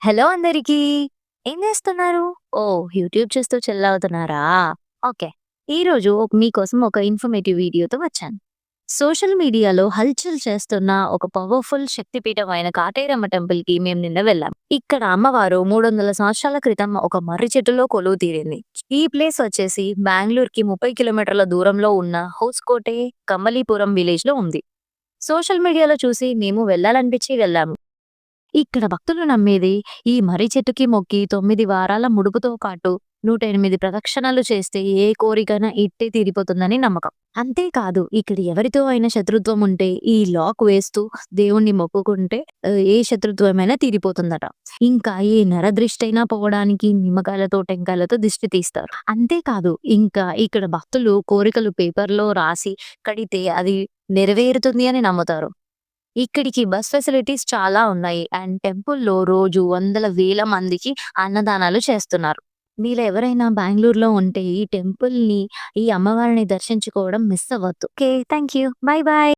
Hello అందరికీ. ఏం జేస్తున్నారు? ఓహ్! యూట్యూబ్ చూస్తూ చిల్ అవుతున్నారా? ఓకే. ఈరోజు మీకోసం ఒక ఇన్ఫర్మేటివ్ వీడియోతో వచ్చాను. సోషల్ మీడియాలో హల్చల్ చేస్తున్న ఒక పవర్‌ఫుల్ శక్తిపీఠమైన కాటేరమ్మ టెంపుల్‌కి మేము నిన్న వెళ్ళాం. ఇక్కడ అమ్మవారు 300 సంవత్సరాల క్రితం ఒక మర్రి చెట్టులో కొలువు తీరింది. ఈ ప్లేస్ వచ్చేసి బెంగుళూరుకి 30 కిలోమీటర్ల దూరంలో ఉన్న హోస్కోటే, కమ్మలీపురం విలేజ్‌లో ఉంది. సోషల్ మీడియాలో చూసి మేము వెళ్ళాలనిపించి వెళ్ళాము. ఇక్కడ భక్తులు నమ్మేది ఈ మర్రి చెట్టుకి మొక్కి 9 వారాల ముడుపుతో పాటు 108 ప్రదక్షిణలు చేస్తే ఏ కోరికైనా ఇట్టే తీరిపోతుందని నమ్మకం. అంతేకాదు ఇక్కడ ఎవరితో అయినా శత్రుత్వం ఉంటే ఈ లాక్ వేస్తూ దేవుణ్ణి మొక్కుకుంటే ఏ శత్రుత్వమైనా తీరిపోతుందట. ఇంకా ఏ నరదృష్టైనా పోవడానికి నిమ్మకాయలతో, టెంకాయలతో దిష్టి తీస్తారు. అంతేకాదు ఇంకా ఇక్కడ భక్తులు కోరికలు పేపర్‌లో రాసి కడితే అది నెరవేరుతుంది అని నమ్ముతారు. ఇక్కడికి బస్ ఫెసిలిటీస్ చాలా ఉన్నాయి. అండ్ టెంపుల్‌లో రోజు వందల వేల మందికి అన్నదానాలు చేస్తున్నారు. మీలో ఎవరైనా బెంగుళూరులో ఉంటే ఈ టెంపుల్‌ని, ఈ అమ్మవారిని దర్శించుకోవడం మిస్ అవ్వద్దు. Okay. Thank you. By by.